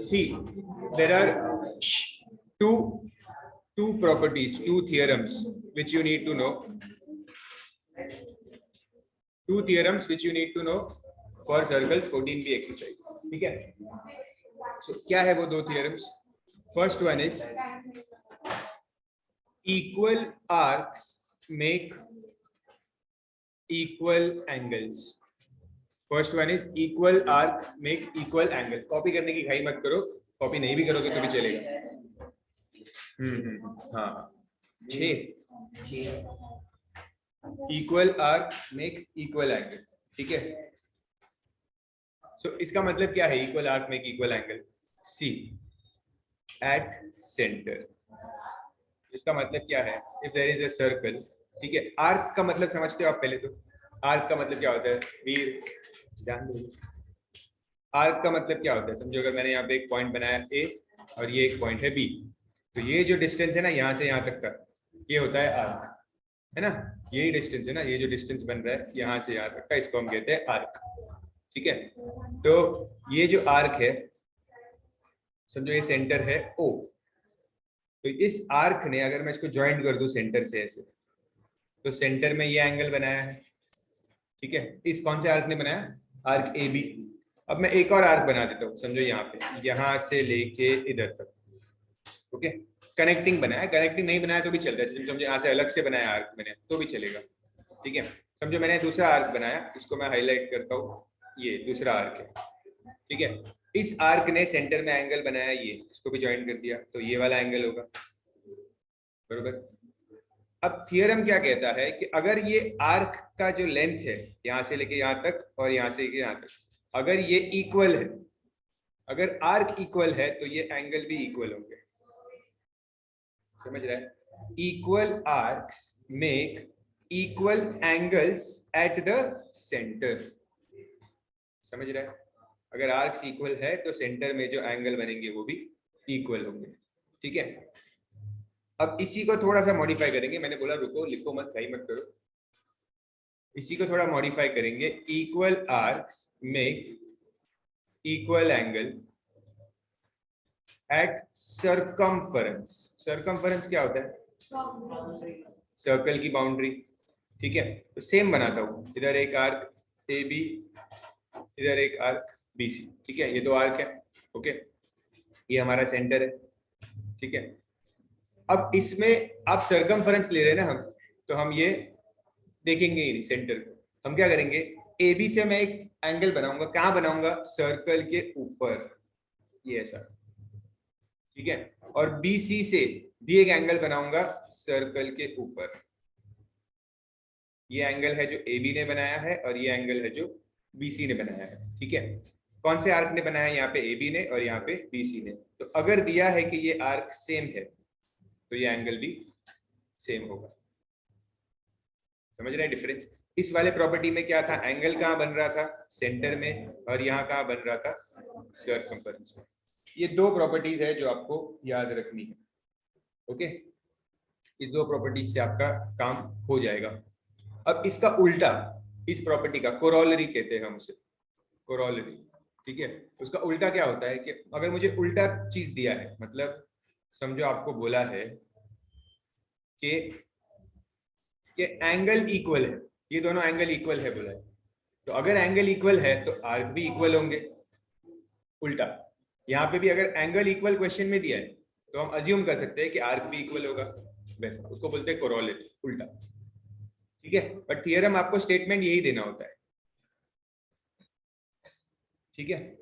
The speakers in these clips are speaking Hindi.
See, there are two properties, two theorems which you need to know. Two theorems which you need to know for circles 14b exercise. ठीक है? So क्या है वो दो theorems? First one is equal arcs make equal angles. First one is equal arc make equal angle. Copy करने की घाई मत करो, कॉपी नहीं भी करोगे तो भी चलेगा. हाँ, 6 equal arc make equal angle. ठीक है. सो इसका मतलब क्या है equal arc make equal angle? See at centre. इसका मतलब क्या है? If there is a circle. ठीक है. आर्क का मतलब समझते हो आप पहले तो. आर्क का मतलब क्या होता है? वीर ध्यान दो. आर्क का मतलब क्या होता है? समझो अगर मैंने यहाँ पे एक पॉइंट बनाया ए और ये एक पॉइंट है बी, तो ये जो डिस्टेंस है ना यहाँ से यहाँ तक का, ये होता है आर्क, है ना. यही डिस्टेंस है ना, ये जो डिस्टेंस बन रहा है यहाँ से यहाँ तक का, इसको हम कहते हैं आर्क. ठीक है. तो ये जो आर्क है, समझो ये सेंटर है ओ, तो इस आर्क ने अगर मैं इसको ज्वाइंट कर दूं सेंटर से ऐसे, तो सेंटर में ये एंगल बनाया है. ठीक है. इस कौन से आर्क ने बनाया? Arc A B. अब मैं एक और आर्क बना देता हूँ, समझो यहाँ पे, यहाँ से लेके इधर तक. ओके. कनेक्टिंग बनाया. कनेक्टिंग नहीं बनाया तो भी चलता है. समझो यहाँ से अलग से बनाया आर्क मैंने तो भी चलेगा. ठीक है. समझो मैंने दूसरा आर्क बनाया, इसको मैं हाईलाइट करता हूँ, ये दूसरा आर्क है. ठीक है. इस आर्क ने सेंटर में एंगल बनाया, ये इसको भी ज्वाइन कर दिया, तो ये वाला एंगल होगा. बरोबर. अब थियरम क्या कहता है कि अगर ये आर्क का जो लेंथ है यहां से लेके यहां तक और यहां से लेके यहां तक, अगर ये इक्वल है, अगर आर्क इक्वल है, तो ये एंगल भी इक्वल होंगे. समझ रहा है? Equal arcs make equal angles at the centre. समझ रहा है? अगर आर्क्स इक्वल है तो सेंटर में जो एंगल बनेंगे वो भी इक्वल होंगे. ठीक है. अब इसी को थोड़ा सा मॉडिफाई करेंगे. मैंने बोला रुको, लिखो मत, घाई मत करो. इसी को थोड़ा मॉडिफाई करेंगे. Equal arcs make equal angle at circumference. Circumference क्या होता है? सर्कल की बाउंड्री. ठीक है. तो सेम बनाता हूं, इधर एक आर्क ए बी, इधर एक आर्क बी सी. ठीक है. ये दो आर्क है. ओके. ये हमारा सेंटर है. ठीक है. अब इसमें आप सर्कमफरेंस ले रहे हैं ना हम, तो हम ये देखेंगे ही नहीं सेंटर को. हम क्या करेंगे? ए बी से मैं एक एंगल बनाऊंगा. कहाँ बनाऊंगा? सर्कल के ऊपर, ये ऐसा. ठीक है. और बी सी से भी एक एंगल बनाऊंगा सर्कल के ऊपर. ये एंगल है जो ए बी ने बनाया है और ये एंगल है जो बी सी ने बनाया है. ठीक है. कौन से आर्क ने बनाया? यहाँ पे ए बी ने और यहाँ पे बी सी ने. तो अगर दिया है कि ये आर्क सेम है, तो ये एंगल भी सेम होगा. समझ रहे हैं डिफरेंस? इस वाले प्रॉपर्टी में क्या था? एंगल कहाँ बन रहा था? सेंटर में. और यहाँ कहाँ बन रहा था? सर्कमफरेंस में. ये दो प्रॉपर्टीज है जो आपको याद रखनी है. ओके. इस दो प्रॉपर्टीज से आपका काम हो जाएगा. अब इसका उल्टा, इस प्रॉपर्टी का कोरोलरी कहते हैं हम उसे, कोरोलरी. ठीक है. उसका उल्टा क्या होता है कि अगर मुझे उल्टा चीज दिया है, मतलब समझो आपको बोला है कि एंगल इक्वल है, ये दोनों एंगल इक्वल है बोला है, तो अगर एंगल इक्वल है तो आर्क भी इक्वल होंगे. उल्टा यहाँ पे भी अगर एंगल इक्वल क्वेश्चन में दिया है तो हम अज्यूम कर सकते हैं कि आर्क भी इक्वल होगा. वैसा उसको बोलते हैं कोरोलरी, उल्टा. ठीक है. बट थियरम आपको स्टेटमेंट यही देना होता है. ठीक है.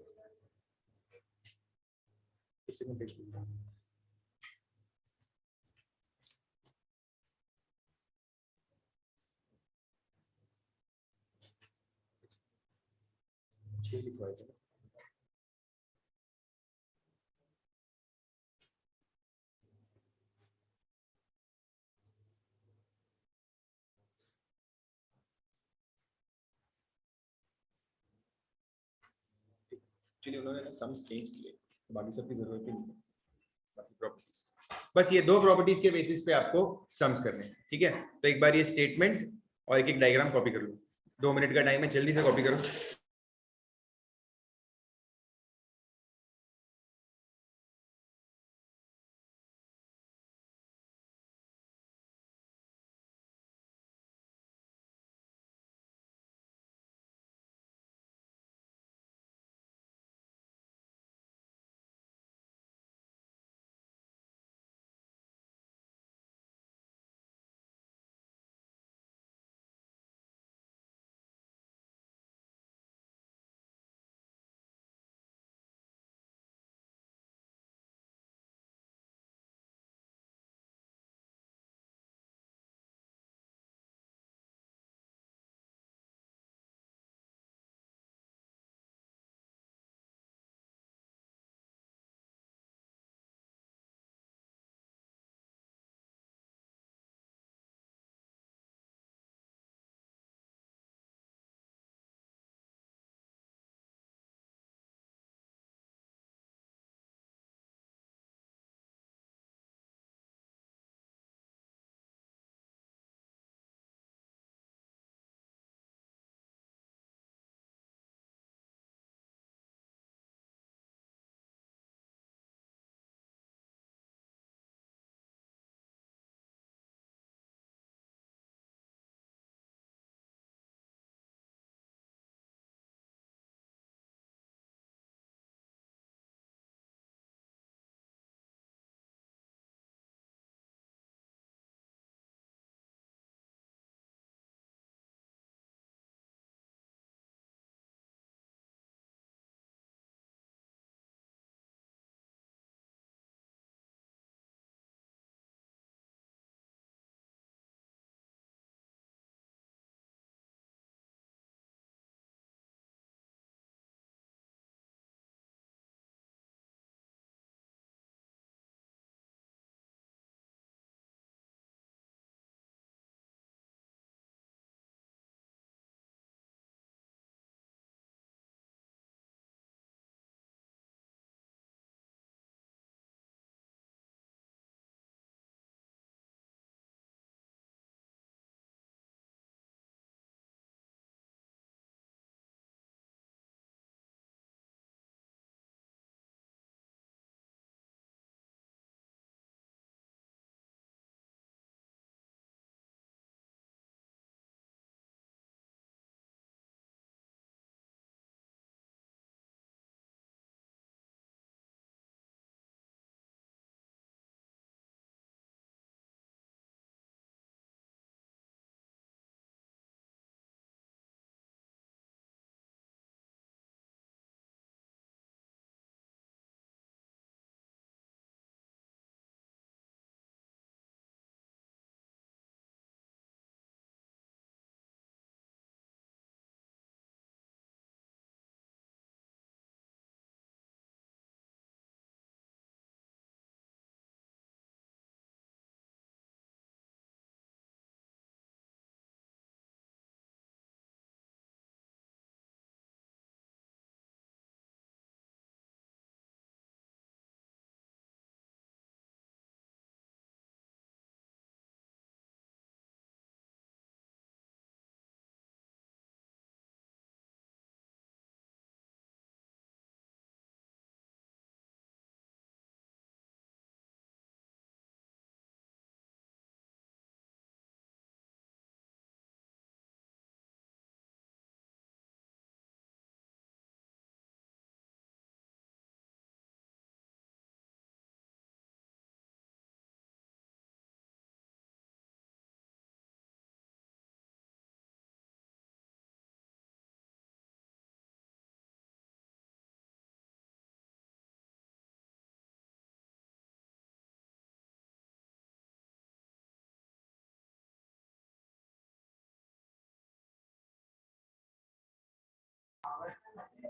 चलिए, उन्होंने ना सम्स चेंज किए, बाकी सबकी जरूरत ही नहीं है. बाकी प्रॉपर्टीज, बस ये दो प्रॉपर्टीज के बेसिस पे आपको सम्स करने हैं. ठीक है. तो एक बार ये स्टेटमेंट और एक डायग्राम कॉपी कर लो. 2 मिनट का टाइम है, जल्दी से कॉपी करो.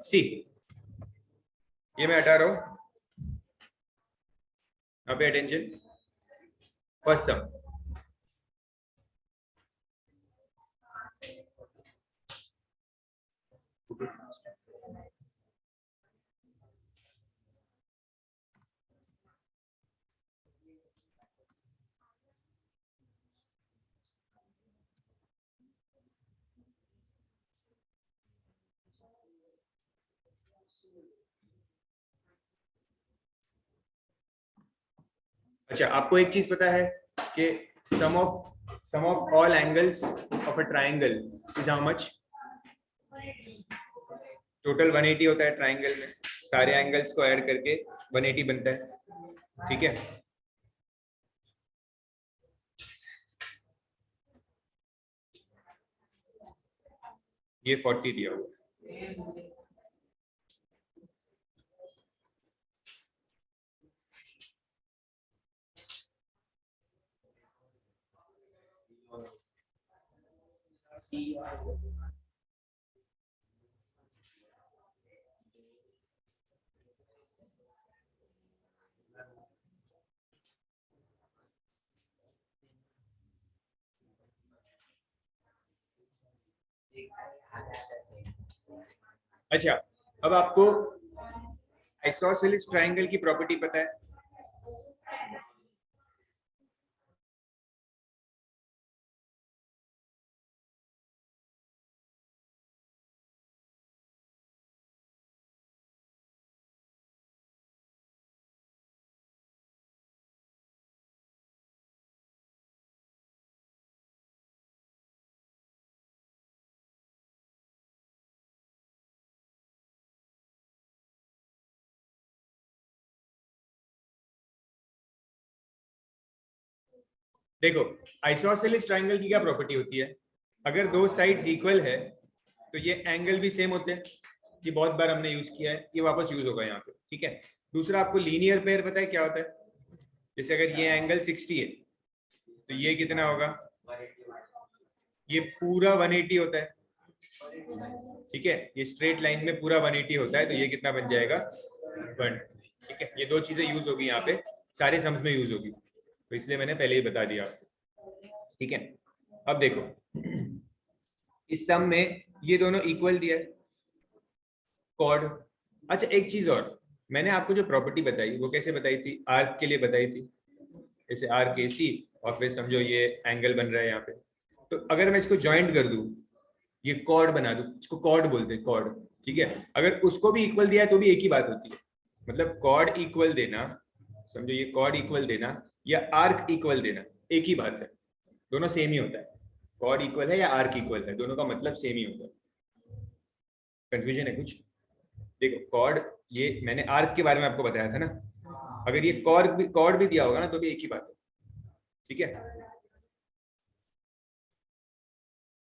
सी, ये मैं हटा रहा हूं, पे अटेंशन, फर्स्ट सम। अच्छा, आपको एक चीज पता है कि sum of all angles of a triangle is how much? Total 180 होता है ट्राइंगल में, सारे एंगल्स को ऐड करके 180 बनता है, ठीक है। ये 40 दिया हुआ है। अच्छा, अब आपको आइसोसेलेस ट्राइंगल की प्रॉपर्टी पता है? देखो, आइसोसेलेस ट्राइंगल की क्या प्रॉपर्टी होती है? अगर दो साइड्स इक्वल है तो ये एंगल भी सेम होते हैं। ये बहुत बार हमने यूज किया है, ये वापस यूज होगा यहाँ पे, ठीक है। दूसरा, आपको लीनियर पेयर पता है क्या होता है? जैसे अगर ये एंगल 60 है तो ये कितना होगा? ये पूरा 180 होता है, ठीक है। ये स्ट्रेट लाइन में पूरा 180 होता है, तो ये कितना बन जाएगा? 1, ठीक है। ये दो चीजें यूज होगी यहाँ पे, सारे सम्स में यूज होगी, तो इसलिए मैंने पहले ही बता दिया आपको, ठीक है। अब देखो, इस सम में ये दोनों इक्वल दिया है, कॉर्ड। अच्छा, एक चीज और, मैंने आपको जो प्रॉपर्टी बताई वो कैसे बताई थी? आर्क के लिए बताई थी, जैसे आर्क AC, और फिर समझो ये एंगल बन रहा है यहाँ पे, तो अगर मैं इसको ज्वाइंट कर दूं, ये कॉर्ड बना दूं, इसको कॉर्ड बोलते हैं, कॉर्ड, ठीक है। अगर उसको भी इक्वल दिया है तो भी एक ही बात होती है, मतलब कॉर्ड इक्वल देना, समझो ये कॉर्ड इक्वल देना या आर्क इक्वल देना, एक ही बात है, दोनों सेम ही होता है। कॉर्ड इक्वल है या आर्क इक्वल है, दोनों का मतलब सेम ही होता है। कंफ्यूजन है कुछ? देखो, कॉर्ड, ये मैंने आर्क के बारे में आपको बताया था ना, अगर ये कॉर्ड भी दिया होगा ना तो भी एक ही बात है, ठीक है।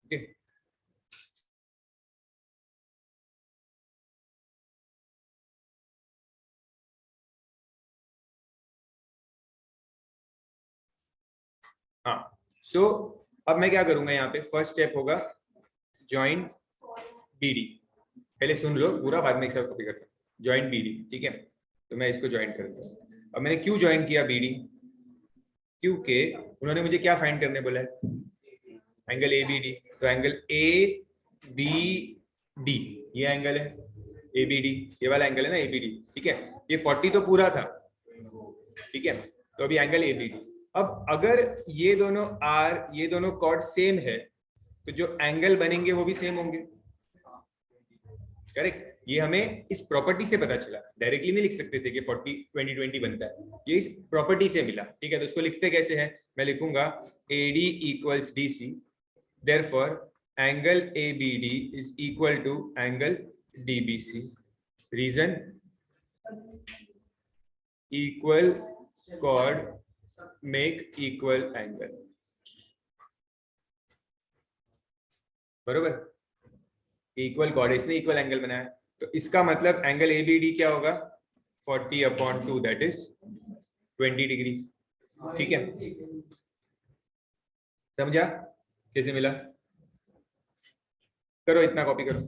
ठीक। हाँ, सो अब मैं क्या करूंगा यहाँ पे, फर्स्ट स्टेप होगा ज्वाइंट BD। पहले सुन लो पूरा, बाद में एक साथ कॉपी करता हूँ। ज्वाइंट BD, ठीक है। तो मैं इसको ज्वाइंट करता हूँ। अब मैंने क्यों ज्वाइन किया BD? क्योंकि उन्होंने मुझे क्या फाइंड करने बोला है? Angle ABD। तो एंगल ABD, ये एंगल है ABD, ये वाला एंगल है ना ABD, ठीक है। ये 40 तो पूरा था, ठीक है। तो अभी एंगल ABD। अब अगर ये दोनों ये दोनों कॉर्ड सेम है तो जो एंगल बनेंगे वो भी सेम होंगे, करेक्ट। ये हमें इस प्रॉपर्टी से पता चला, डायरेक्टली नहीं लिख सकते थे कि 40 20 20 बनता है, ये इस प्रॉपर्टी से मिला, ठीक है। तो इसको लिखते कैसे हैं? मैं लिखूंगा AD equals DC, therefore angle ABD is equal to angle DBC। Reason, equal chord make equal angle, बरोबर। इक्वल कॉर्ड, इसने इक्वल एंगल बनाया, तो इसका मतलब एंगल ABD क्या होगा? 40/2, दैट इज 20 डिग्री, ठीक है। समझा कैसे मिला? करो, इतना कॉपी करो।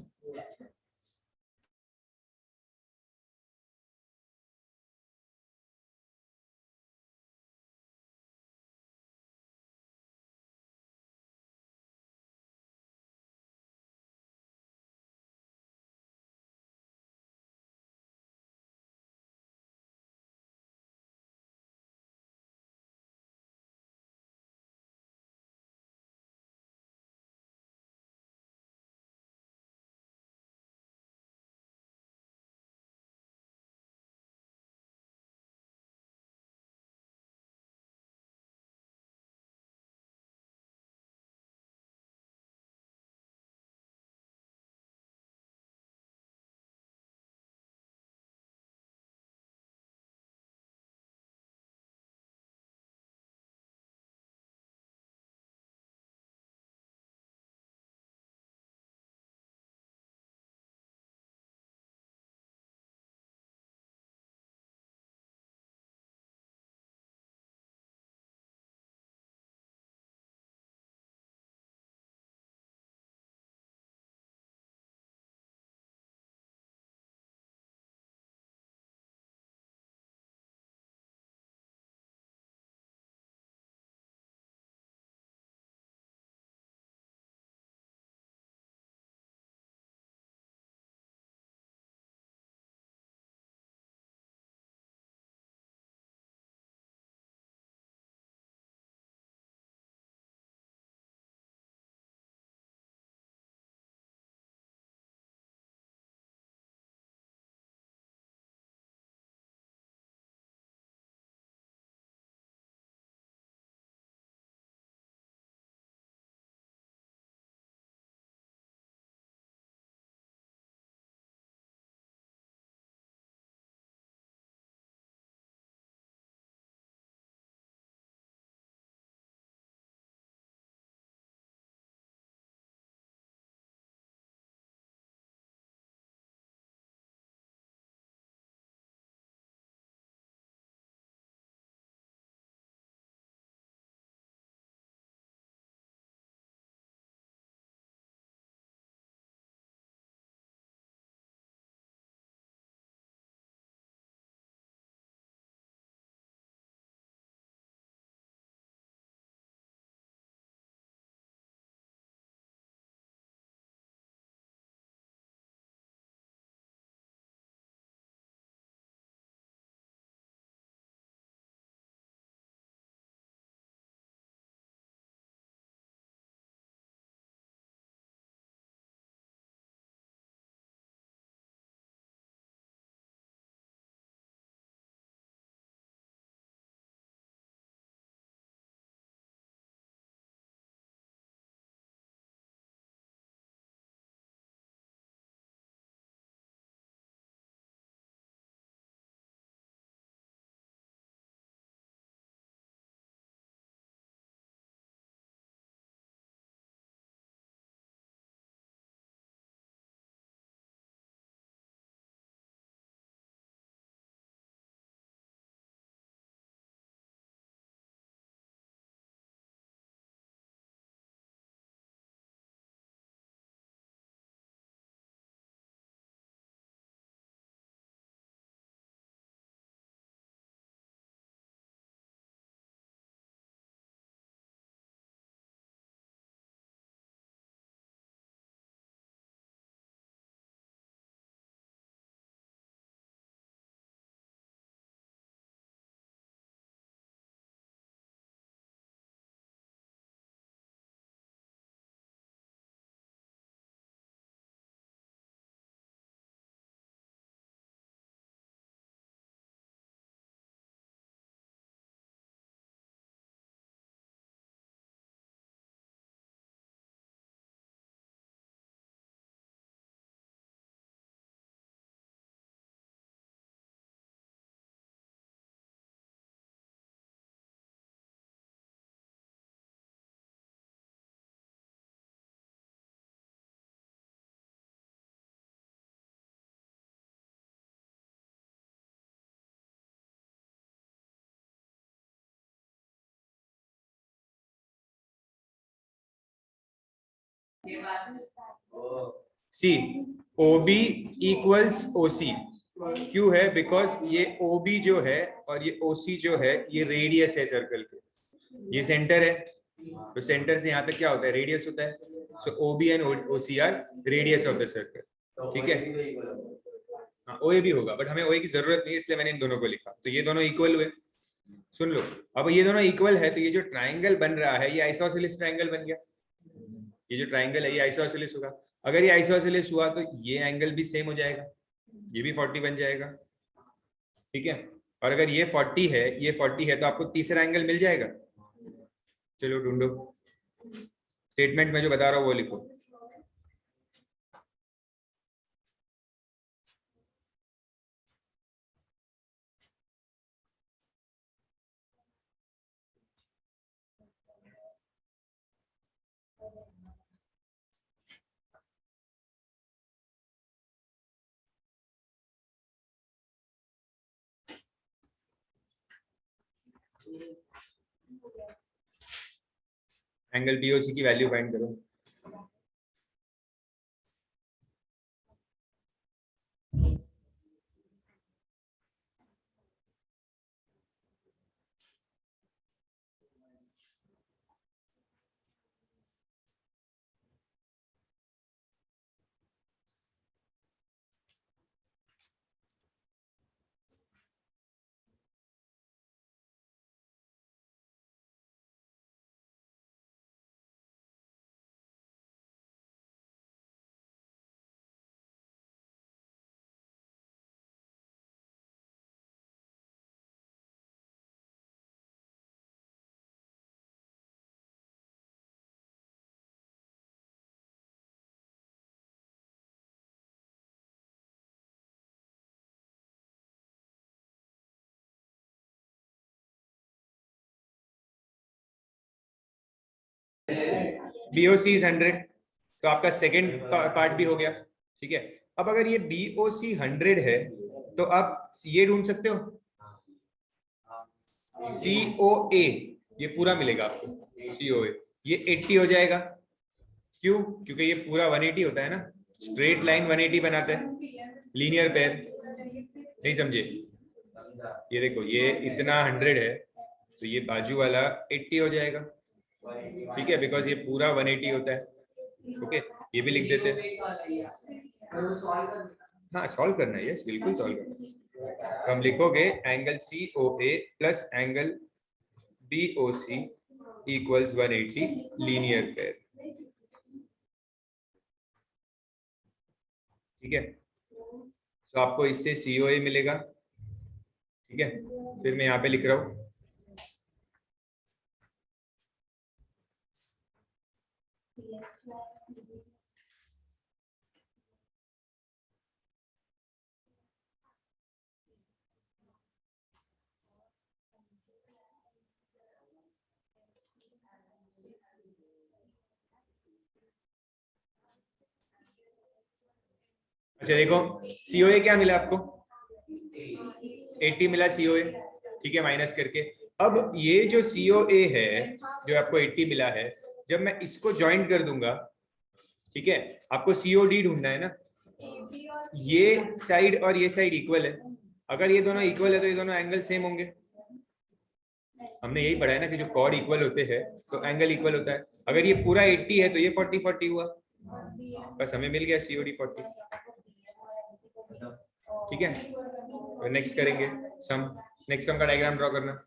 सी OB इक्वल्स OC क्यों है? बिकॉज ये OB जो है और ये OC जो है ये रेडियस है सर्कल के, ये सेंटर है, तो सेंटर से यहाँ तक क्या होता है? रेडियस होता है। So OB and OC are radius of the circle, ठीक है। हाँ OA भी होगा, बट हमें OA की जरूरत नहीं है, इसलिए मैंने इन दोनों को लिखा। तो ये दोनों इक्वल हुए, सुन लो। अब ये दोनों इक्वल है तो ये जो ट्राइंगल बन रहा है ये आइसोसेलेस ट्राइंगल बन गया। ये जो ट्राइंगल है ये आइसोसेलेस होगा। अगर ये आइसोसेलेस हुआ तो ये एंगल भी सेम हो जाएगा, ये भी 40 बन जाएगा, ठीक है। और अगर ये 40 है, ये 40 है, तो आपको तीसरा एंगल मिल जाएगा। चलो ढूंढो, स्टेटमेंट में जो बता रहा हूँ वो लिखो। एंगल BOC की वैल्यू फाइंड करो। BOC इज 100, तो आपका सेकेंड पार्ट भी हो गया, ठीक है। अब अगर ये BOC 100 है तो आप ये ढूंढ सकते हो COA, ये पूरा मिलेगा आपको COA, ये 80 हो जाएगा। क्यों? क्योंकि ये पूरा 180 होता है ना, स्ट्रेट लाइन 180 बनाते हैं, लीनियर पेयर। नहीं समझे? ये देखो ये इतना 100 है तो ये बाजू वाला 80 हो जाएगा, ठीक है, बिकॉज ये पूरा 180 होता है। ओके, ये भी लिख देते हैं। हाँ सॉल्व करना है, यस बिल्कुल सॉल्व करना है। तो हम लिखोगे angle COA plus angle BOC equals 180 linear pair, ठीक है। तो आपको इससे COA मिलेगा, ठीक है। फिर मैं यहाँ पे लिख रहा हूँ अच्छा देखो COA क्या मिला आपको? 80 मिला COA, ठीक है, माइनस करके। अब ये जो COA है जो आपको 80 मिला है, जब मैं इसको ज्वाइंट कर दूंगा, ठीक है, आपको COD ढूंढना है ना। ये साइड और ये साइड इक्वल है, अगर ये दोनों इक्वल है तो ये दोनों एंगल सेम होंगे। हमने यही पढ़ा है ना कि जो कॉर्ड इक्वल होते हैं तो एंगल इक्वल होता है। अगर ये पूरा 80 है तो ये 40-40 हुआ, बस हमें मिल गया COD 40, ठीक है। तो नेक्स्ट करेंगे सम, नेक्स्ट सम का डायग्राम ड्रॉ करना।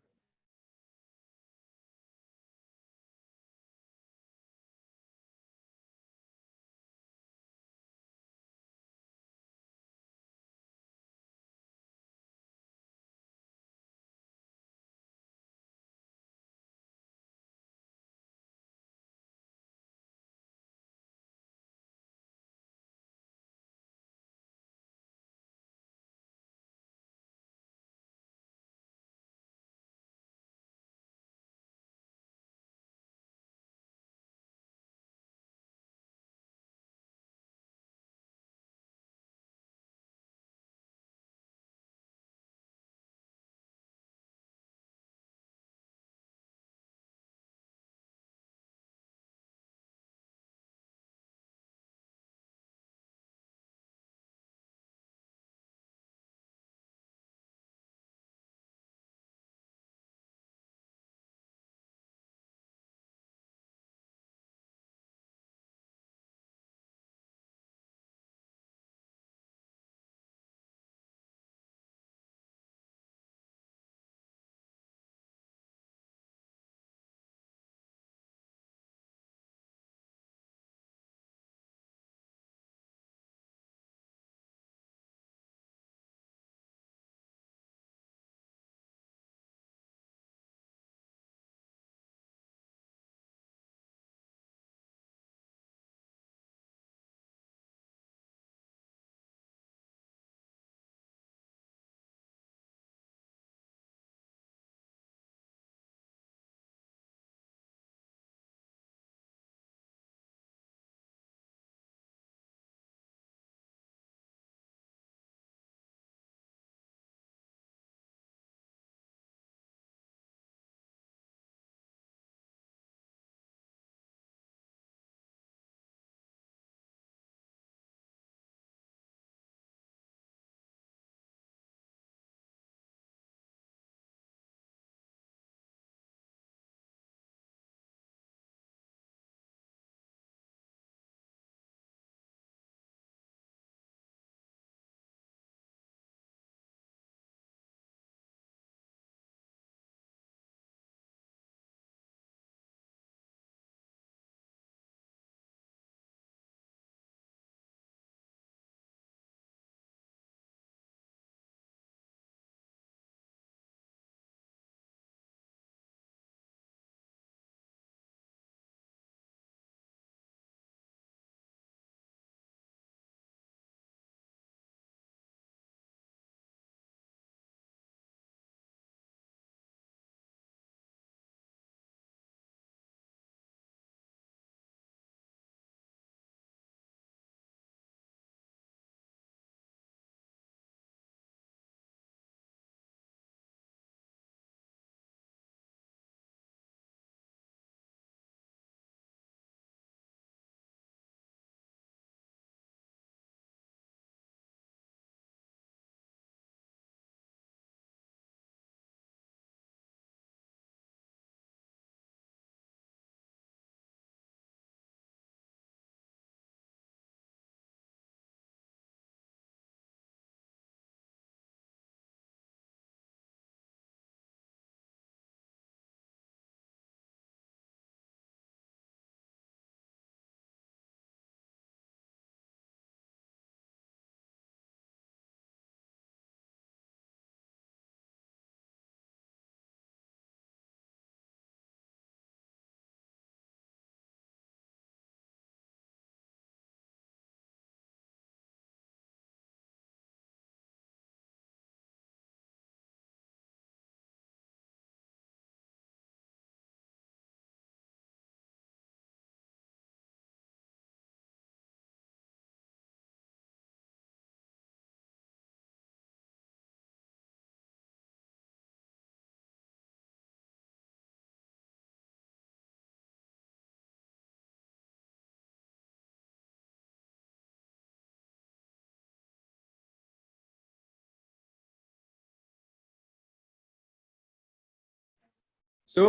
So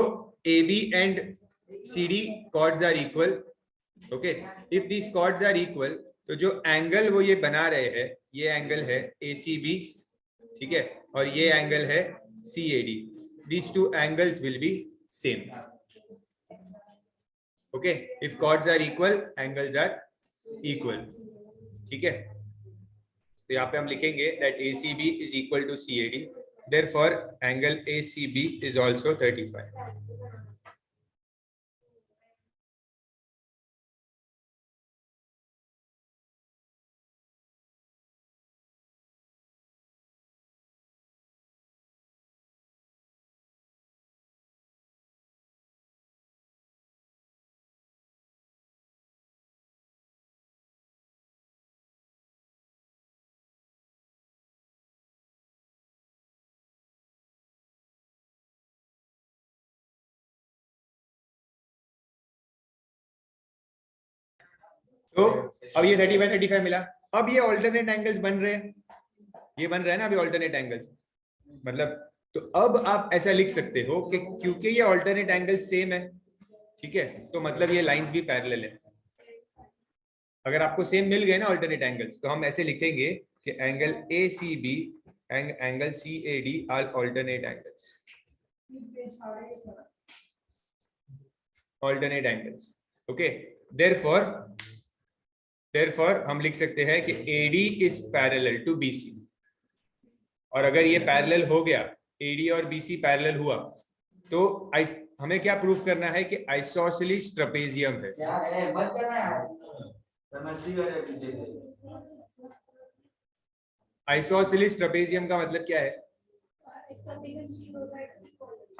AB and CD chords are equal. Okay, if these chords are equal, तो जो एंगल वो ये बना रहे हैं, ये एंगल है ACB, ठीक है, और ये एंगल है CAD. These two angles will be same. Okay, if chords are equal, angles are equal. ठीक है, तो यहाँ पे हम लिखेंगे that ACB is equal to CAD. Therefore, angle ACB is also 35. तो अब ये 35 मिला. अब ये ऑल्टरनेट एंगल्स बन रहे हैं, ये बन रहा है ना अभी ऑल्टरनेट एंगल्स, मतलब तो अब आप ऐसा लिख सकते हो कि क्योंकि ये ऑल्टरनेट एंगल सेम है, ठीक है, तो मतलब ये लाइंस भी पैरेलल है. अगर आपको सेम मिल गए ना ऑल्टरनेट एंगल्स, तो हम ऐसे लिखेंगे कि angle ACB and angle CAD are alternate angles. Alternate angles. Okay, therefore हम लिख सकते हैं कि AD is parallel to BC. और अगर ये पैरेलल हो गया, AD और BC पैरेलल हुआ, तो हमें क्या प्रूफ करना है कि आइसोसेलिस ट्रेपेजियम है. आइसोसेलिस ट्रेपेजियम का मतलब क्या है?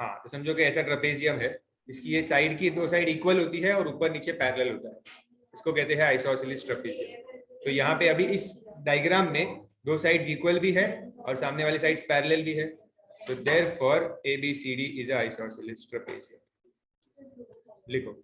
हाँ, तो समझो कि ऐसा ट्रेपेजियम है, इसकी ये साइड की दो साइड इक्वल होती है और ऊपर नीचे पैरेलल होता है, इसको कहते हैं आइसोसेलिस ट्रेपेजियम. तो यहाँ पे अभी इस डायग्राम में दो साइड्स इक्वल भी है और सामने वाली साइड्स पैरेलल भी है. So therefore ABCD is a isosceles trapezium. लिखो.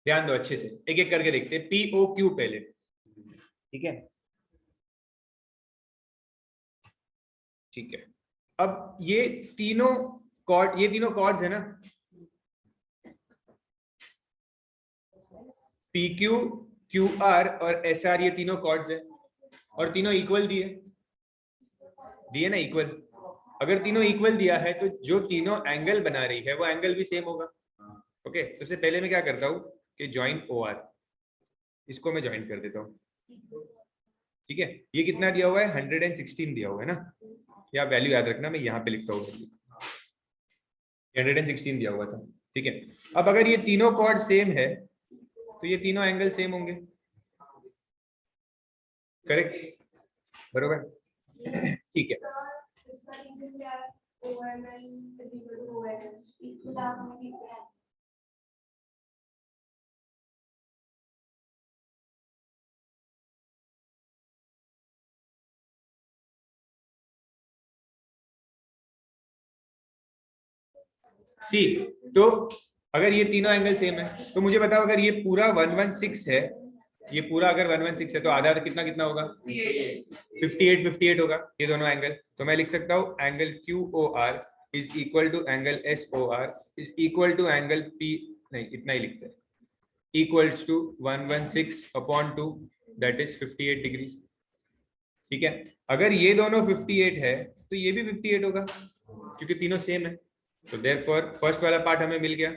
ध्यान दो अच्छे से, एक एक करके देखते हैं। पी ओ क्यू पहले, ठीक है, ठीक है। अब ये तीनों कॉर्ड, ये तीनों कॉर्ड्स है ना, पी क्यू, क्यू आर और एस आर, ये तीनों कॉर्ड्स है और तीनों इक्वल दिए, दिए ना इक्वल। अगर तीनों इक्वल दिया है तो जो तीनों एंगल बना रही है वो एंगल भी सेम होगा। ओके, सबसे पहले मैं क्या करता हूँ कि ज्वाइन ओ आर, इसको मैं ज्वाइन कर देता हूँ, ठीक है। ये कितना दिया हुआ है, 116 दिया हुआ है ना, या वैल्यू याद रखना, मैं यहाँ पे लिखता हूँ 116 दिया हुआ था, ठीक है। अब अगर ये तीनों कॉर्ड सेम है तो ये तीनों एंगल सेम होंगे, करेक्ट, बरोबर, ठीक है। सी, तो अगर ये तीनों एंगल सेम है तो मुझे बताओ, अगर ये पूरा 116 है, ये पूरा अगर 116 है तो आधा कितना कितना होगा, 58 58 होगा ये दोनों एंगल। तो मैं लिख सकता हूँ angle Q O R is equal to angle S O R is equal to angle P, नहीं इतना ही लिखते हैं, equals to 116/2, that is 58 degrees, ठीक है। अगर ये दोनों 58 है तो ये भी 58 होगा क्योंकि तीनों सेम है। तो देयरफॉर फर्स्ट वाला पार्ट हमें मिल गया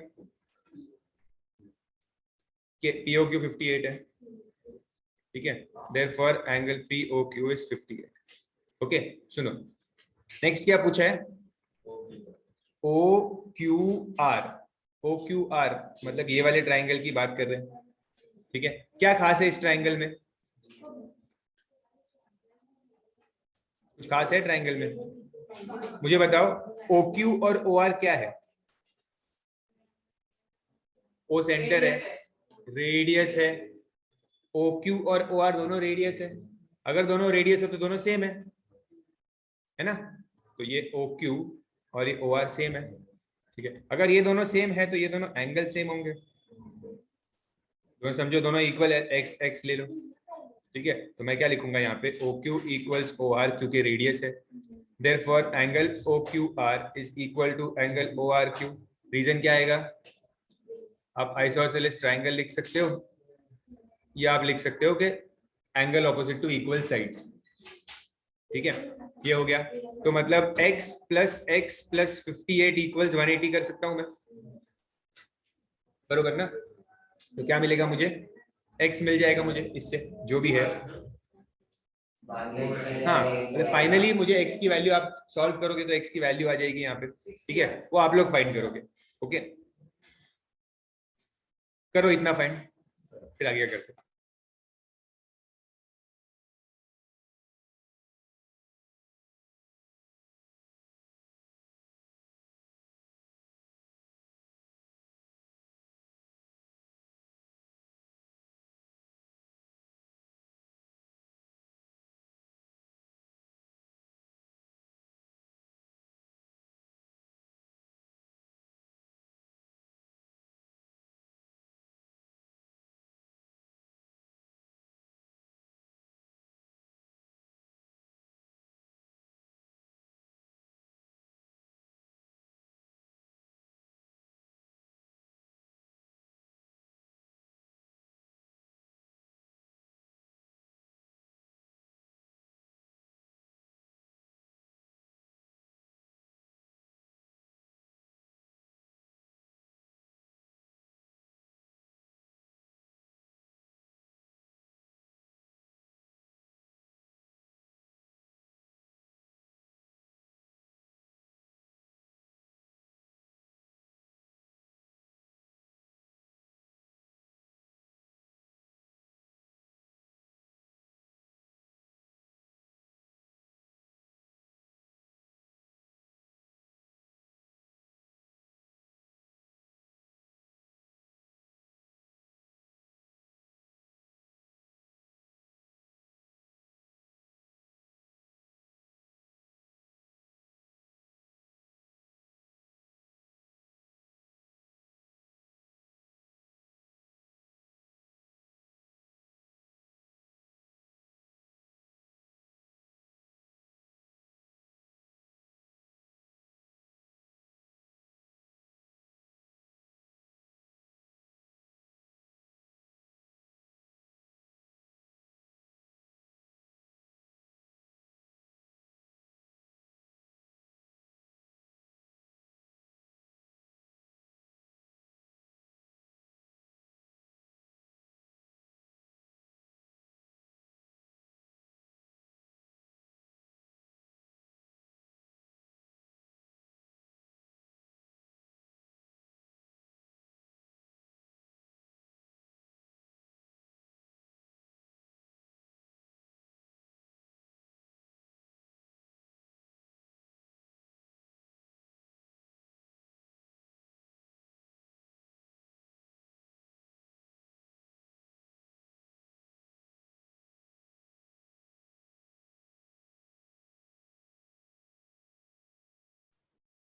कि पीओ क्यू 58 है, ठीक है। Therefore angle PO Q is 58। Okay, सुनो नेक्स्ट क्या पूछा है, O Q R, O Q R मतलब ये वाले ट्राइंगल की बात कर रहे हैं, ठीक है। क्या खास है इस ट्राइंगल में, कुछ खास है ट्राइंगल में, मुझे बताओ। ओ क्यू और ओ आर क्या है, ओ सेंटर है, रेडियस है, ओ क्यू और ओ आर दोनों रेडियस है। अगर दोनों रेडियस है तो दोनों सेम है ना, तो ये ओ क्यू और ये ओ आर सेम है, ठीक है। अगर ये दोनों सेम है तो ये दोनों एंगल सेम होंगे, दोनों समझो, दोनों इक्वल है, एक्स एक्स ले लो, ठीक है। तो मैं क्या लिखूंगा यहाँ पे, O Q equals O R क्योंकि रेडियस है, therefore angle O Q R is equal to angle O R Q. Reason क्या आएगा, आप आइसोसेलेस ट्राइंगल लिख सकते हो या आप लिख सकते हो कि angle opposite to equal sides, ठीक है। ये हो गया, तो मतलब x प्लस 58 इक्वल्स 180 कर सकता हूं मैं, बरोबर ना। तो क्या मिलेगा मुझे, x मिल जाएगा मुझे इससे, जो भी है। हाँ, मतलब फाइनली मुझे x की वैल्यू, आप सॉल्व करोगे तो x की वैल्यू आ जाएगी यहाँ पे, ठीक है। वो आप लोग फाइंड करोगे, ओके, करो इतना फाइंड, फिर आगे करते हैं।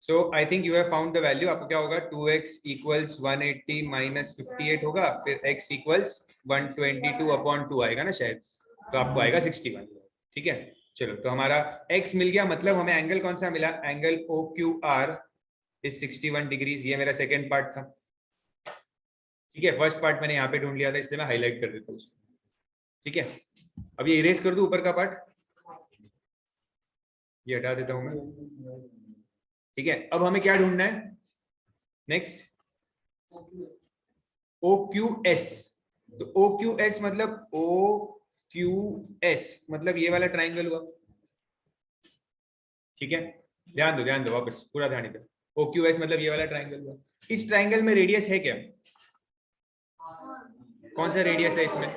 So I think you have found the value. आपको क्या होगा, 2x इक्वल्स 180 माइनस 58 होगा, फिर x इक्वल्स 122/2 आएगा ना शायद, तो आपको आएगा 61. ठीक है, चलो तो हमारा x मिल गया. मतलब हमें एंगल कौन सा मिला, एंगल OQR इज 61 डिग्रीज. ये मेरा सेकेंड पार्ट था. ठीक है, फर्स्ट पार्ट मैंने यहाँ पे ढूंढ लिया था, इसलिए मैं हाईलाइट कर देता हूँ उसको. ठीक है, अब ये इरेज कर दूं ऊपर का पार्ट, ये हटा देता हूं मैं. ठीक है, अब हमें क्या ढूंढना है नेक्स्ट, OQS. तो OQS मतलब OQS मतलब ये वाला ट्राइंगल हुआ. ठीक है, ध्यान दो वापस, पूरा ध्यान इधर. OQS मतलब ये वाला ट्राइंगल हुआ. इस ट्राइंगल में रेडियस है क्या, कौन सा रेडियस है इसमें,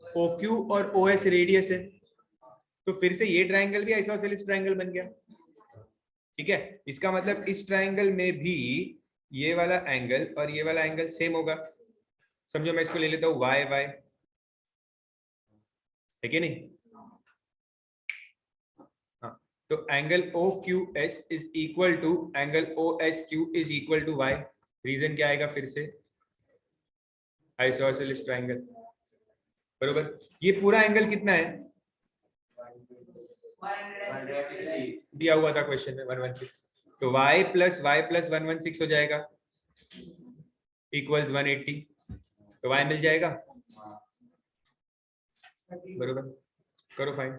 OQ और OS रेडियस है. तो फिर से ये ट्राइंगल भी आइसोसेलेस ट्राइंगल बन गया. ठीक है, इसका मतलब इस ट्राइंगल में भी ये वाला एंगल और ये वाला एंगल सेम होगा. समझो, मैं इसको ले लेता हूँ वाई वाई, है कि नहीं. हाँ, तो angle OQS is equal to angle OSQ is equal to Y. Reason क्या आएगा फिर से, आइसोसेलेस ट्राइंगल. बरोबर. ये पूरा एंगल कितना है, दिया हुआ था क्वेश्चन में 116. तो y प्लस 116 हो जाएगा इक्वल्स 180. तो y मिल जाएगा. बरोबर, करो फाइन.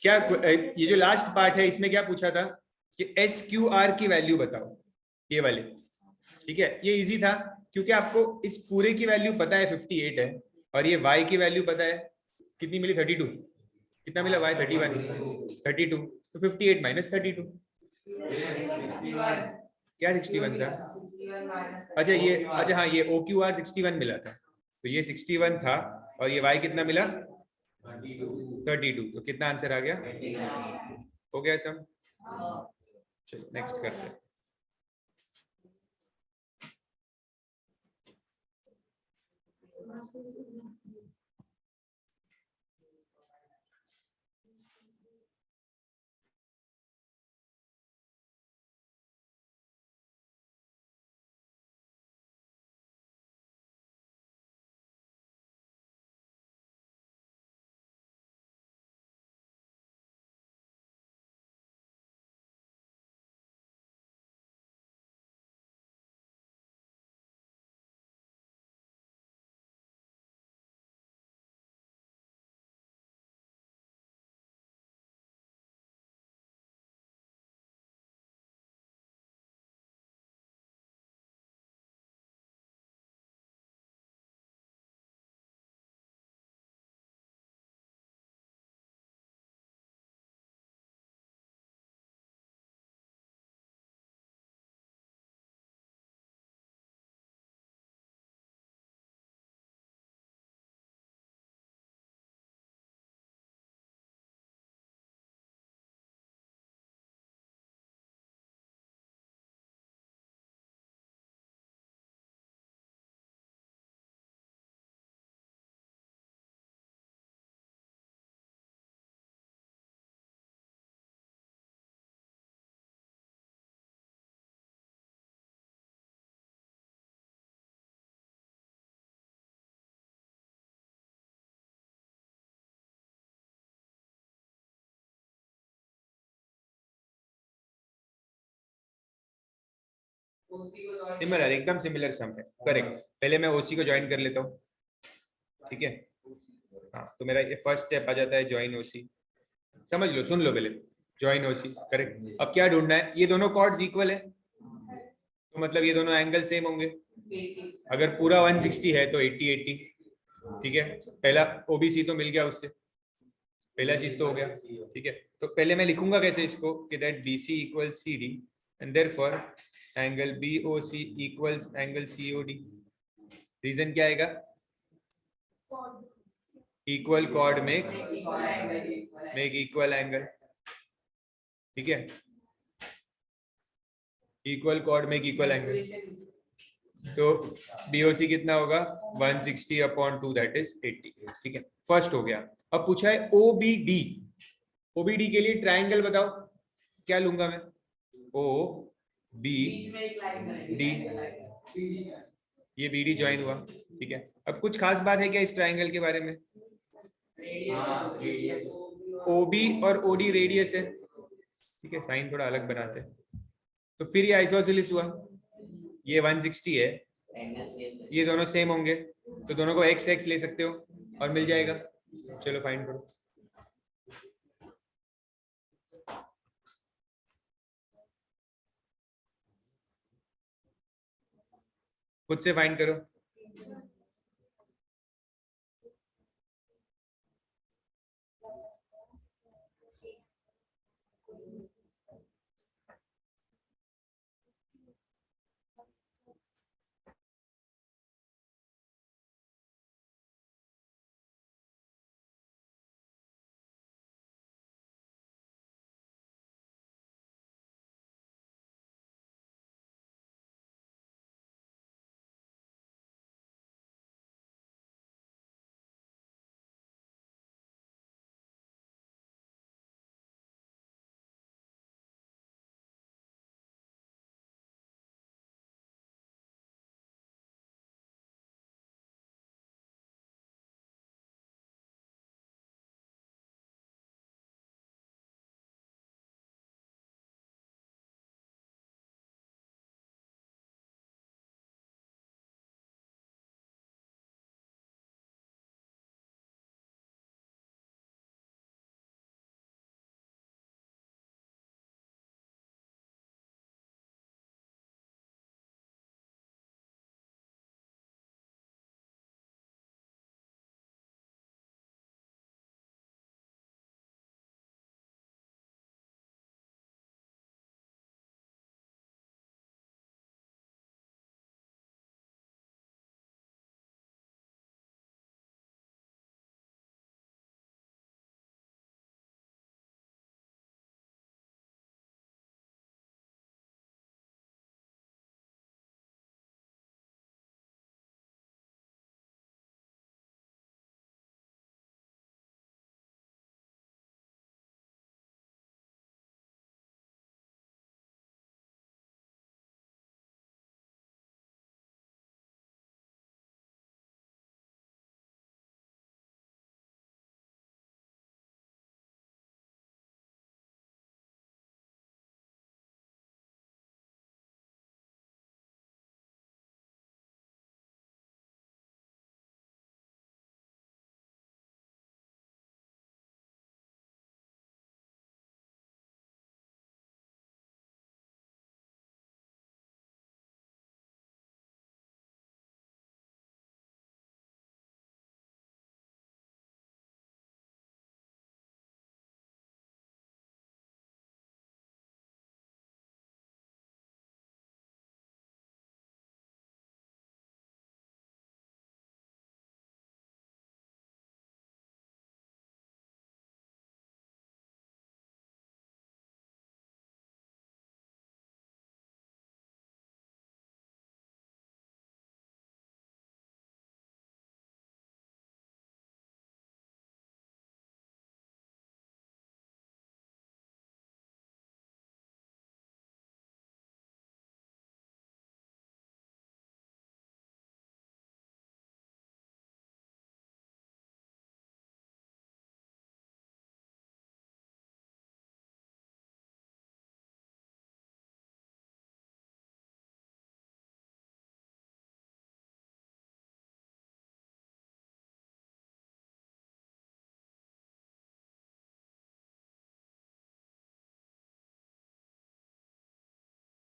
क्या ये जो लास्ट पार्ट है इसमें क्या पूछा था कि एस क्यू आर की वैल्यू बताओ, ये वाले। ठीक है, ये इजी था क्योंकि आपको इस पूरे की वैल्यू पता है 58 है, और ये y की वैल्यू पता है कितनी मिली 32, कितना मिला y 31, 32, तो 58 माइनस 32, क्या 61 था? अच्छा ये, अच्छा हाँ, ये OQR 61 मिला था, तो ये 61 था, और ये y कितना मिला 32, तो कितना आंसर आ गया? हो गया सब। चलो नेक्स्ट करते हैं। सिमिलर, एकदम सिमिलर सम है, करेक्ट। पहले मैं ओसी को ज्वाइन कर लेता हूँ, ठीक है। हाँ, तो मेरा ये फर्स्ट स्टेप आ जाता है ज्वाइन ओसी, समझ लो, सुन लो पहले, ज्वाइन ओसी, करेक्ट। अब क्या ढूंढना है, ये दोनों कॉर्ड्स इक्वल है, तो मतलब ये दोनों एंगल सेम होंगे। अगर पूरा 160 है तो 80 80, ठीक है। पहला ओबीसी तो मिल गया उससे, पहला चीज तो हो गया, ठीक है। तो पहले मैं लिखूंगा कैसे इसको कि that BC equals CD and therefore angle BOC equals angle COD. Reason क्या आएगा? Equal chord make equal angle, ठीक है। Equal chord make equal angle, तो बीओसी कितना होगा 160 अपॉन 2 दैट इज 80, ठीक है। फर्स्ट हो गया। अब पूछा है ओबीडी, ओबीडी के लिए ट्रायंगल बताओ, क्या लूंगा मैं? ओ बी डी, ये बी डी ज्वाइन हुआ, ठीक है। अब कुछ खास बात है क्या इस ट्रायंगल के बारे में? ओबी और ओडी रेडियस है, ठीक है। साइन थोड़ा अलग बनाते हैं, तो फिर ये आइसोसेलेस हुआ, ये 160 है, ये दोनों सेम होंगे, तो दोनों को एक्स एक्स ले सकते हो और मिल जाएगा। चलो फाइंड करो, खुद से फाइंड करो।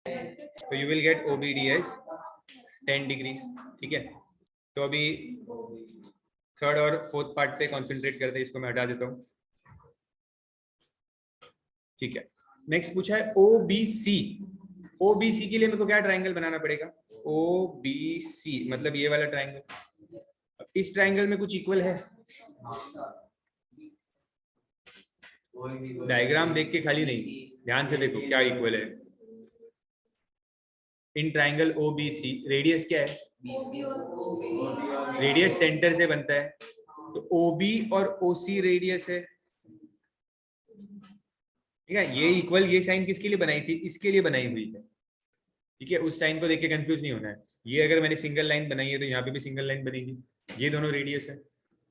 तो you will get OBD as 10 degrees. ठीक है, तो अभी थर्ड और फोर्थ पार्ट पे कॉन्सेंट्रेट करते हैं, इसको मैं हटा देता हूँ। ठीक है, नेक्स्ट पूछा है ओबीसी। ओबीसी के लिए मेरे को क्या ट्रायंगल बनाना पड़ेगा? ओबीसी मतलब ये वाला ट्रायंगल। इस ट्रायंगल में कुछ इक्वल है? डायग्राम देख के खाली नहीं, ध्यान से देखो क्या इक्वल है। इन ट्रायंगल ओबीसी रेडियस क्या है? रेडियस सेंटर से बनता है, तो ओबी और ओसी रेडियस है। ठीक है, ये इक्वल, ये साइन किसके लिए बनाई थी? इसके लिए बनाई हुई है। ठीक है, उस साइन को देख के कंफ्यूज नहीं होना है। ये अगर मैंने सिंगल लाइन बनाई है तो यहाँ पे भी सिंगल लाइन बनेगी। ये दोनों रेडियस है,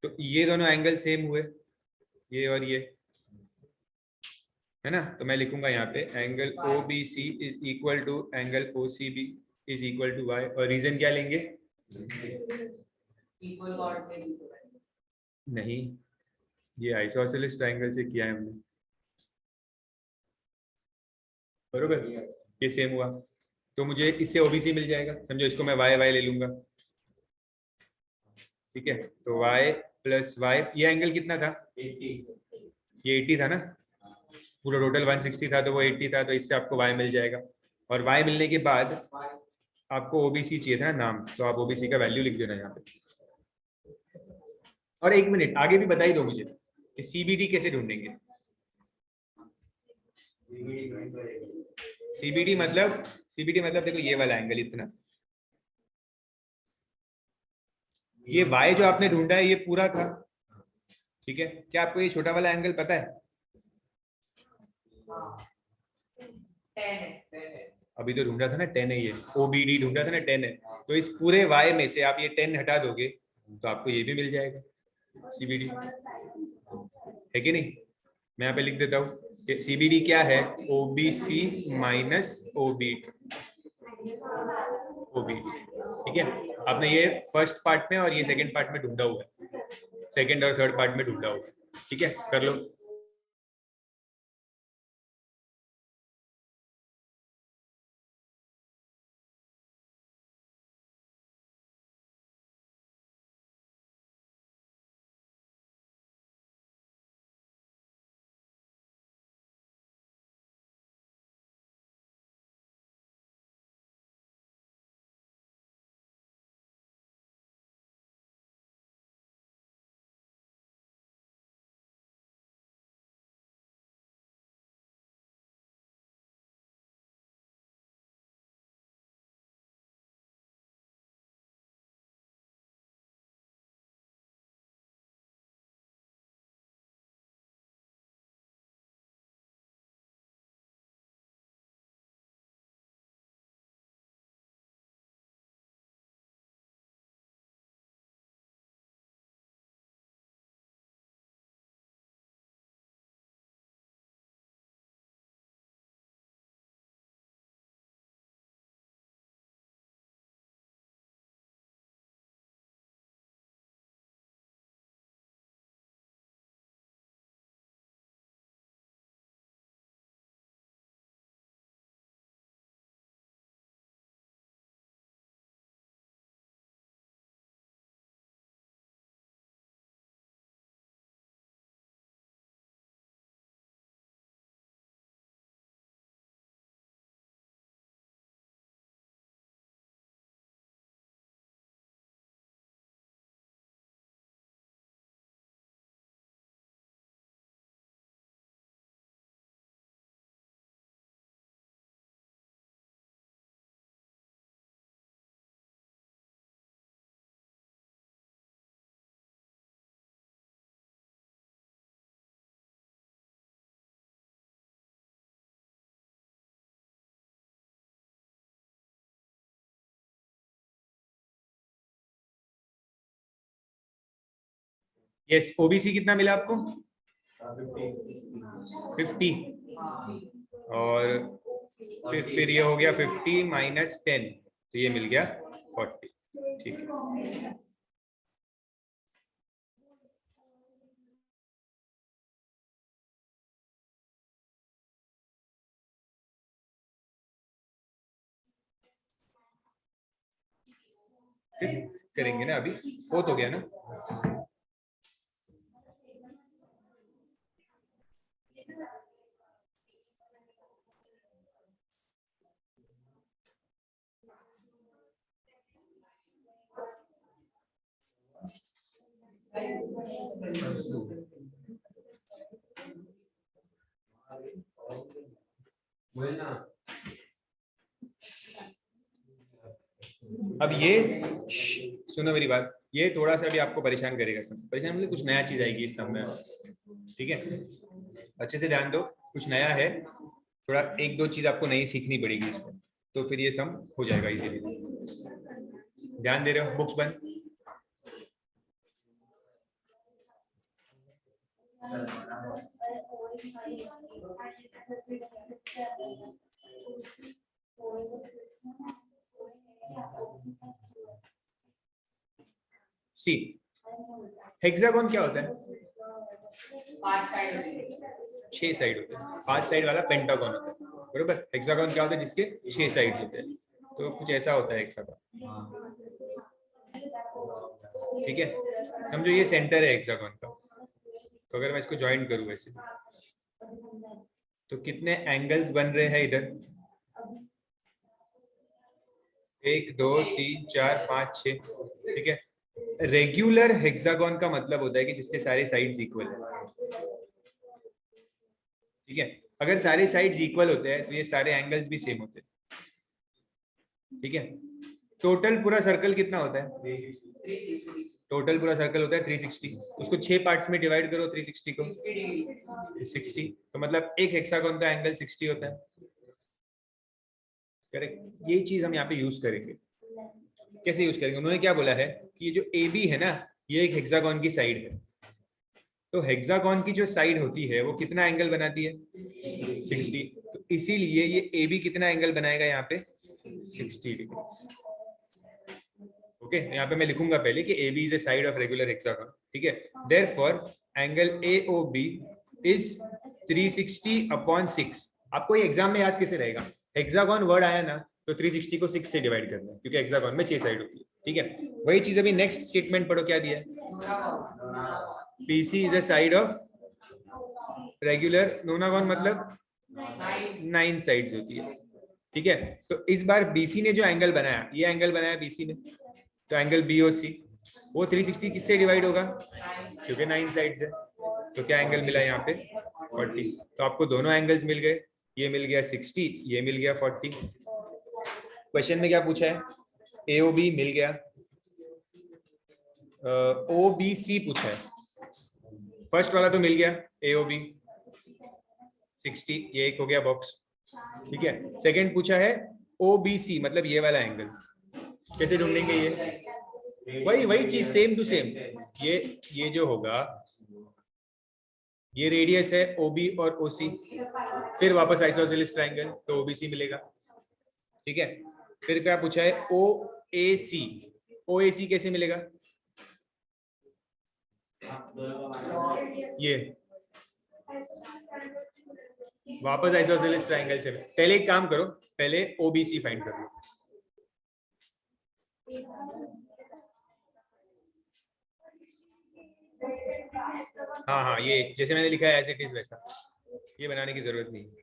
तो ये दोनों एंगल सेम हुए, ये और ये, है ना। तो मैं लिखूंगा यहाँ पे angle O B C is equal to angle O C B is equal to Y. और रीजन क्या लेंगे? नहीं, ये आइसोसेलेस ट्रायंगल से किया है हमने, बरोबर, ये सेम हुआ, तो मुझे इससे ओबीसी मिल जाएगा। समझो, इसको मैं वाई वाई ले लूंगा। ठीक है, तो वाई प्लस वाई, ये एंगल कितना था? 80। ये 80 था ना, पूरा टोटल 160 था, तो वो 80 था, तो इससे आपको वाई मिल जाएगा। और वाई मिलने के बाद आपको ओबीसी चाहिए था ना नाम, तो आप ओबीसी का वैल्यू लिख देना यहाँ पे। और एक मिनट आगे भी बता ही दो मुझे कि सीबीडी कैसे ढूंढेंगे। सीबीडी मतलब देखो ये वाला एंगल इतना, ये वाई जो आपने ढूंढा है ये पूरा था। ठीक है, क्या आपको ये छोटा वाला एंगल पता है? अभी तो ढूंढा था ना 10 है, ये ओबीडी ढूंढा था ना 10 है, तो इस पूरे वाई में से आप ये 10 हटा दोगे तो आपको ये भी मिल जाएगा सीबीडी, है कि नहीं। मैं यहाँ पे लिख देता हूँ सीबीडी क्या है? ओबीसी माइनस ओबी, ओबीडी। ठीक है, आपने ये फर्स्ट पार्ट में और ये सेकंड पार्ट में ढूंढा हुआ है, सेकंड और थर्ड पार्ट में ढूंढा हुआ है। ठीक है, कर लो। यस, ओबीसी कितना मिला आपको? 50। और फिर ये हो गया 50 माइनस 10, तो ये मिल गया 40। ठीक है। फिफ्थ करेंगे ना, अभी फोर्थ हो गया ना। अब ये सुनो मेरी बात, ये थोड़ा सा भी आपको परेशान करेगा, सब परेशान मतलब कुछ नया चीज आएगी इस सब में, ठीक है। अच्छे से ध्यान दो, कुछ नया है, थोड़ा एक दो चीज आपको नई सीखनी पड़ेगी इसमें, तो फिर ये सब हो जाएगा इजीली। ध्यान दे रहे हो? बुक्स बंद। सी, हेक्सागोन क्या होता है? 6 साइड होते हैं, 5 साइड वाला पेंटागन होता है, बरोबर। हेक्सागोन क्या होता है? जिसके 6 साइड्स होते हैं, तो कुछ ऐसा होता है हेक्सागोन, ठीक है। समझो ये सेंटर है हेक्सागोन का, तो अगर मैं इसको ज्वाइन करूं वैसे, तो कितने एंगल्स बन रहे हैं इधर? 1 2 3 4 5 6, ठीक है। रेगुलर हेक्सागोन का मतलब होता है कि जिसके सारे साइड्स इक्वल है, ठीक है। अगर सारे साइड्स इक्वल होते हैं तो ये सारे एंगल्स भी सेम होते हैं, ठीक है। टोटल पूरा सर्कल कितना होता है? टोटल पूरा सर्कल होता है 360, उसको 6 पार्ट्स में डिवाइड करो 360 को, 60, तो मतलब एक हेक्सागोन का एंगल 60 होता है, करेक्ट। ये चीज हम यहाँ पे यूज करेंगे। कैसे यूज करेंगे? उन्होंने क्या बोला है कि ये जो ए बी है ना, ये एक हेक्सागोन की साइड है, तो हेक्सागोन की जो साइड होती है वो कितना एंगल बनाती है? 60, तो इसीलिए ये ए बी कितना एंगल बनाएगा यहाँ पे? 60 डिग्री। ओके, यहाँ पे मैं लिखूंगा पहले कि A B is a side of regular hexagon, ठीक है। Therefore angle A O B is 360/6। आपको ये एग्जाम में याद कैसे रहेगा? हेक्सागोन वर्ड आया ना, तो 360 को 6 से डिवाइड करना है, क्योंकि हेक्सागोन में 6 साइड होती है, ठीक है। वही चीज अभी नेक्स्ट स्टेटमेंट पढ़ो, क्या दिया है? PC is a side of regular nonagon, मतलब 9 साइड्स होती है, ठीक है। तो इस बार बीसी ने जो एंगल बनाया, ये एंगल बनाया बीसी ने, तो एंगल बी ओ सी, वो 360 किससे डिवाइड होगा? क्योंकि 9 साइड्स है, तो क्या एंगल मिला यहाँ पे? 40। तो आपको दोनों एंगल्स मिल गए, ये मिल गया 60, ये मिल गया 40। क्वेश्चन में क्या पूछा है? ए ओ बी मिल गया, ओ बी सी पूछा है। फर्स्ट वाला तो मिल गया, ए ओ बी 60, ये एक हो गया बॉक्स, ठीक है। सेकंड पूछा है ओ बी सी, मतलब ये वाला एंगल, कैसे ढूंढेंगे? ये वही वही चीज, सेम टू सेम। ये जो होगा, ये रेडियस है ओबी और ओसी, फिर वापस आइसोसेलेस ट्रायंगल, तो ओबीसी मिलेगा, ठीक है। फिर क्या पूछा है? ओ ए सी, ओ ए सी कैसे मिलेगा? ये वापस आइसोसेलेस ट्रायंगल से। पहले एक काम करो, पहले ओबीसी फाइंड कर लो। हाँ हाँ, ये जैसे मैंने लिखा है एज इट इज वैसा, ये बनाने की जरूरत नहीं है।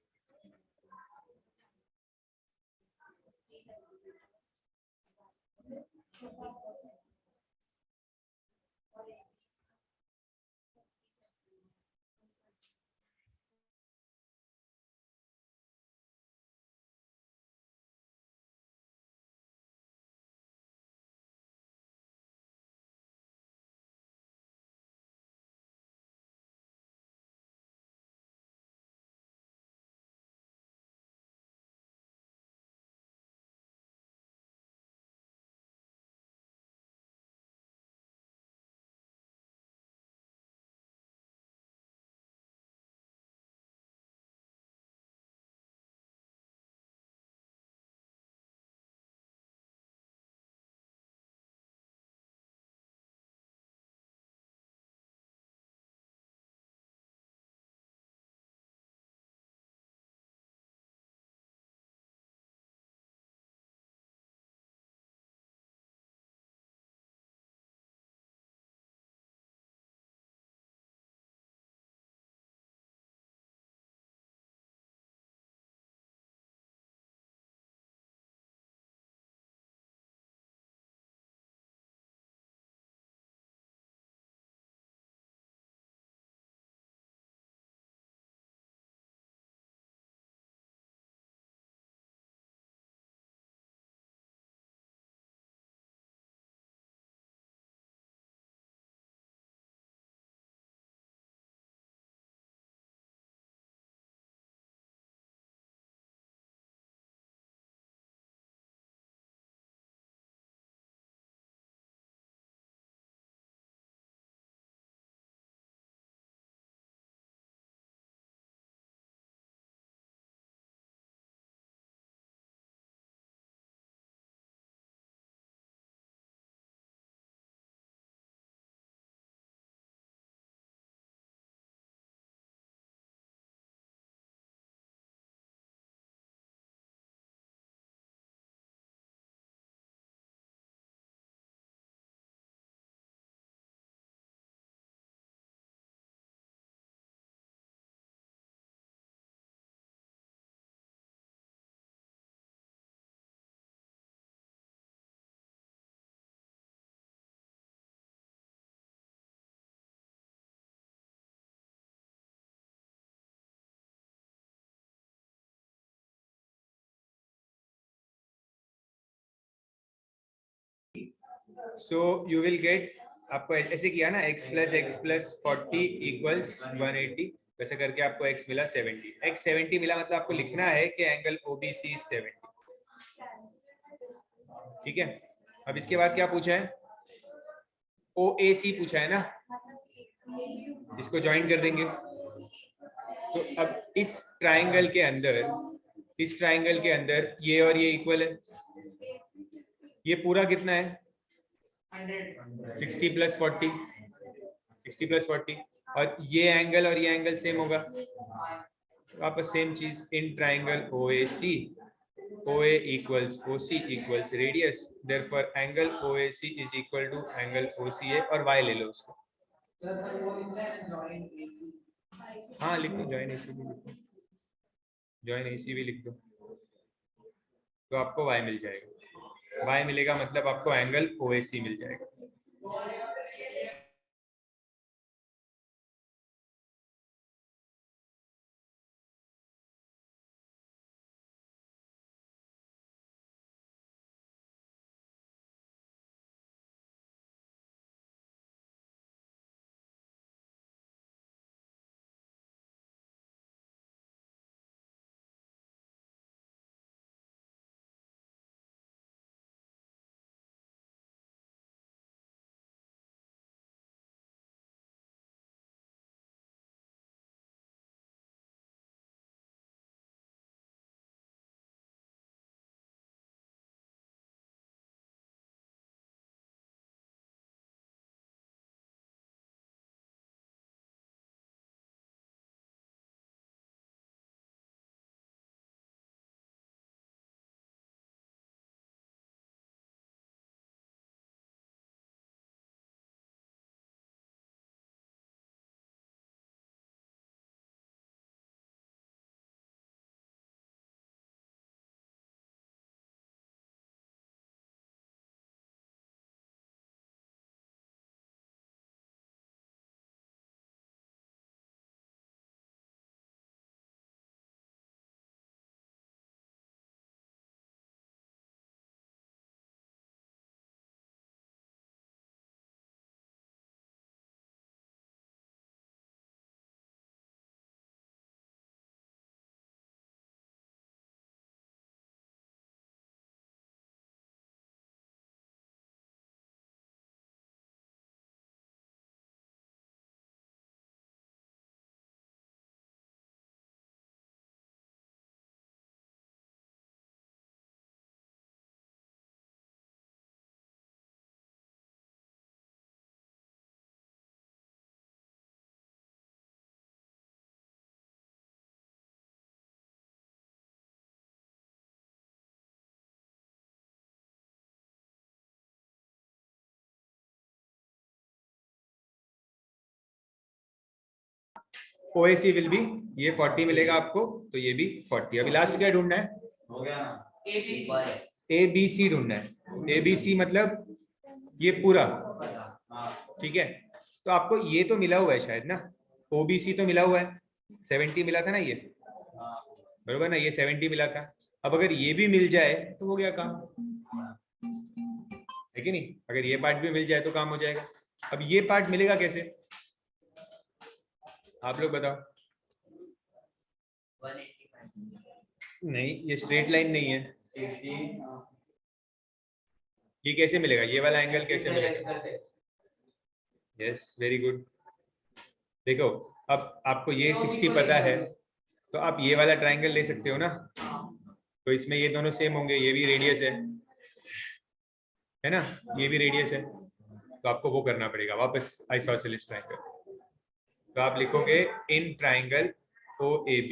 सो यू विल गेट, आपको ऐसे किया ना, x प्लस 40 इक्वल्स 180, वैसे करके आपको x मिला 70। x 70 मिला मतलब आपको लिखना है कि एंगल OBC इज 70। ठीक है, अब इसके बाद क्या पूछा है, OAC पूछा है ना, इसको ज्वाइन कर देंगे। तो अब इस ट्राइंगल के अंदर, इस ट्राइंगल के अंदर ये और ये इक्वल है, ये पूरा कितना है 60 प्लस 40, 60 प्लस 40, और ये एंगल और ये एंगल सेम होगा, वापस सेम चीज, in triangle OAC OA equals OC equals radius, therefore angle OAC is equal to angle OCA, और y ले लो उसको। हाँ लिख दो, ज्वाइन AC भी लिख दो, ज्वाइन AC भी लिख दो, तो आपको y मिल जाएगा। y मिलेगा मतलब आपको एंगल OAC मिल जाएगा। OAC विल बी, ये 40 मिलेगा आपको, तो ये भी 40। अभी लास्ट क्या ढूंढना है, हो गया ना, ABC ढूंढना है। ABC मतलब ये पूरा, ठीक है। तो आपको ये तो मिला हुआ है शायद ना, OBC तो मिला हुआ है, 70 मिला था ना ये, बरोबर ना, ये 70 मिला था। अब अगर ये भी मिल जाए तो हो गया काम, है कि नहीं? अगर ये पार्ट भी मिल जाए तो काम हो जाएगा। अब ये पार्ट मिलेगा कैसे, आप लोग बताओ। नहीं, ये स्ट्रेट लाइन नहीं है, ये कैसे मिलेगा, ये वाला एंगल कैसे मिलेगा? Yes, very good. देखो, अब आपको ये 60 पता है, तो आप ये वाला ट्राइंगल ले सकते हो ना, तो इसमें ये दोनों सेम होंगे, ये भी रेडियस है ना, ये भी रेडियस है, तो आपको वो करना पड़ेगा वापस आइसोसेलेस ट्राइंगल। तो आप लिखोगे in triangle OAB,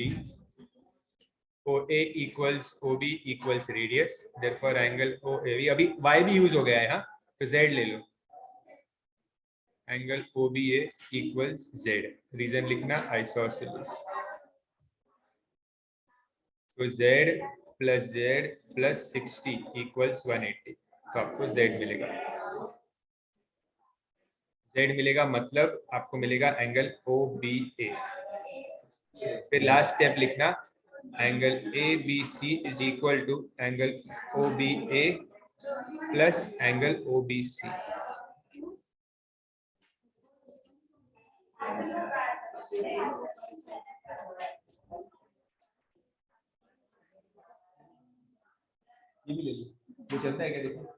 OA equals OB equals radius, therefore angle OAB, अभी y भी यूज हो गया है, हाँ, तो z ले लो, angle OBA equals z, reason लिखना आइसोसेलेस, तो z प्लस 60 equals 180, तो आपको z मिलेगा, z मिलेगा मतलब आपको मिलेगा एंगल OBA। फिर लास्ट स्टेप लिखना, angle ABC is equal to angle OBA plus angle OBC। ये भी ले लो, ये चलता है क्या देखो।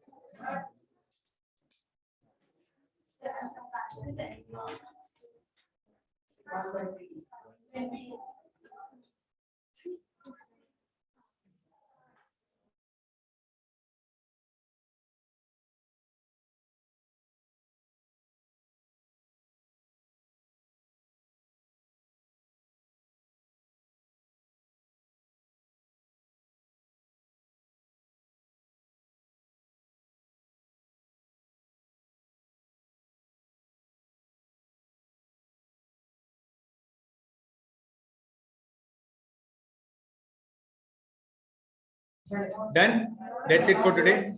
Done. That's it for today.